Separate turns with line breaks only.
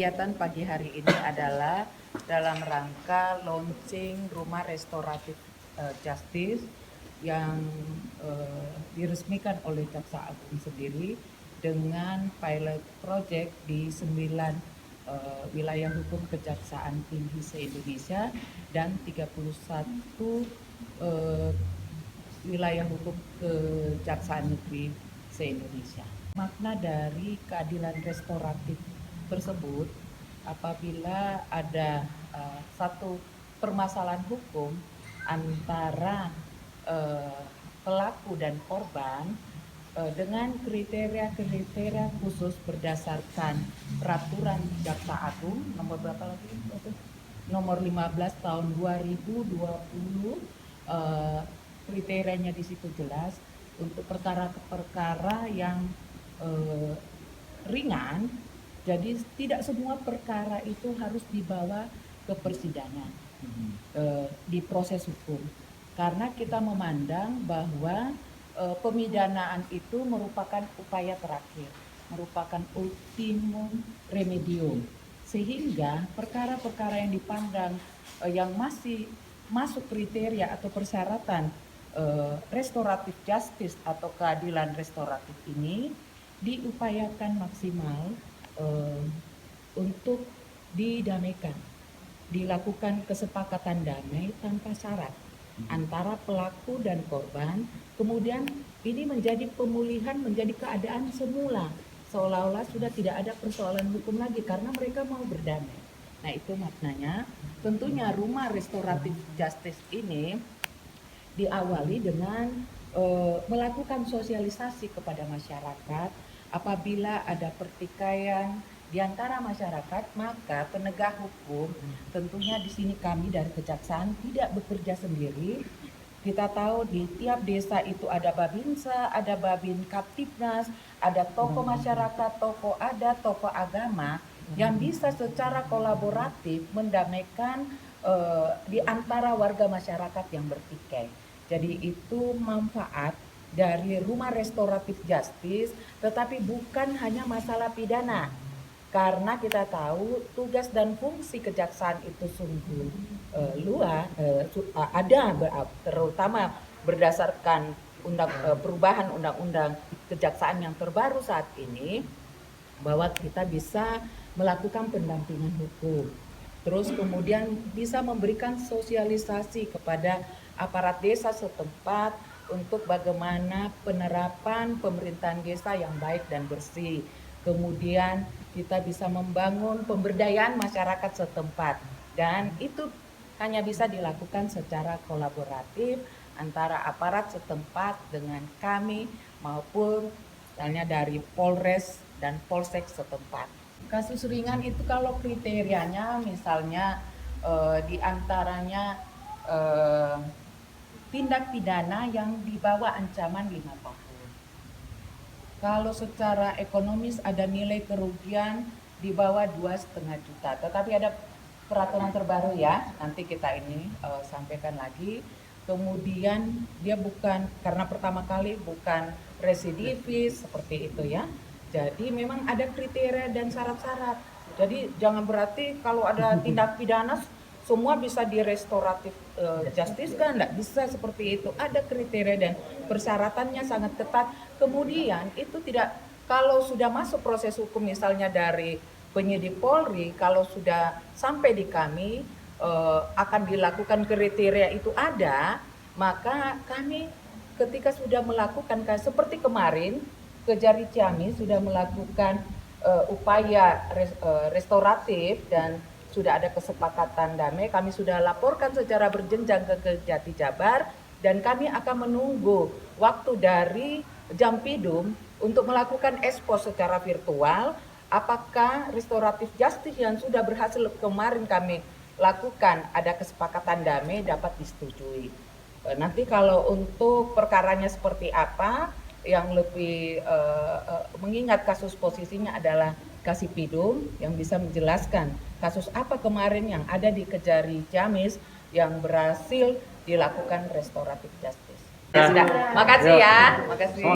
Kegiatan pagi hari ini adalah dalam rangka launching Rumah Restoratif Justice yang diresmikan oleh Jaksa Agung sendiri dengan pilot project di 9 wilayah hukum Kejaksaan Tinggi se-Indonesia dan 31 wilayah hukum Kejaksaan Negeri se-Indonesia. Makna dari keadilan restoratif tersebut apabila ada satu permasalahan hukum antara pelaku dan korban dengan kriteria khusus berdasarkan peraturan Jaksa Agung nomor berapa lagi? Nomor 15 tahun 2020. Kriterianya di situ jelas untuk perkara-perkara yang ringan. Jadi tidak semua perkara itu harus dibawa ke persidangan di proses hukum, karena kita memandang bahwa pemidanaan itu merupakan upaya terakhir, merupakan ultimum remedium, sehingga perkara-perkara yang dipandang yang masih masuk kriteria atau persyaratan restoratif justice atau keadilan restoratif ini diupayakan maksimal untuk didamaikan, dilakukan kesepakatan damai tanpa syarat antara pelaku dan korban. Kemudian ini menjadi pemulihan, menjadi keadaan semula, seolah-olah sudah tidak ada persoalan hukum lagi karena mereka mau berdamai. Nah, itu maknanya. Tentunya Rumah Restoratif Justice ini diawali dengan melakukan sosialisasi kepada masyarakat. Apabila ada pertikaian di antara masyarakat, maka penegak hukum, tentunya di sini kami dari Kejaksaan tidak bekerja sendiri. Kita tahu di tiap desa itu ada Babinsa, ada Babin Kaptipnas, ada tokoh masyarakat, tokoh adat, tokoh agama yang bisa secara kolaboratif mendamaikan di antara warga masyarakat yang bertikai. Jadi itu manfaat dari Rumah Restoratif Justice, tetapi bukan hanya masalah pidana. Karena kita tahu tugas dan fungsi kejaksaan itu sungguh luas, terutama berdasarkan perubahan undang-undang kejaksaan yang terbaru saat ini, bahwa kita bisa melakukan pendampingan hukum. Terus kemudian bisa memberikan sosialisasi kepada aparat desa setempat untuk bagaimana penerapan pemerintahan desa yang baik dan bersih. Kemudian kita bisa membangun pemberdayaan masyarakat setempat, dan itu hanya bisa dilakukan secara kolaboratif antara aparat setempat dengan kami maupun misalnya dari Polres dan Polsek setempat. Kasus ringan itu kalau kriterianya misalnya diantaranya tindak pidana yang dibawa ancaman 5 tahun. Kalau secara ekonomis ada nilai kerugian di bawah 2,5 juta. Tetapi ada peraturan terbaru ya, nanti kita ini sampaikan lagi. Kemudian dia bukan, karena pertama kali bukan residivis seperti itu ya. Jadi memang ada kriteria dan syarat-syarat. Jadi jangan berarti kalau ada tindak pidana semua bisa di restoratif justice, kan enggak bisa seperti itu. Ada kriteria dan persyaratannya sangat ketat. Kemudian itu tidak, kalau sudah masuk proses hukum misalnya dari penyidik Polri, kalau sudah sampai di kami akan dilakukan kriteria itu ada, maka kami ketika sudah melakukan seperti kemarin Kejari Ciamis sudah melakukan upaya restoratif dan sudah ada kesepakatan damai, kami sudah laporkan secara berjenjang ke Kejati Jabar, dan kami akan menunggu waktu dari Jampidum untuk melakukan ekspos secara virtual. Apakah restoratif justice yang sudah berhasil kemarin kami lakukan ada kesepakatan damai dapat disetujui. Nanti kalau untuk perkaranya seperti apa, yang lebih mengingat kasus posisinya adalah Kasipidum yang bisa menjelaskan kasus apa kemarin yang ada di Kejari Ciamis yang berhasil dilakukan restoratif justice. Ya sudah, makasih ya, makasih.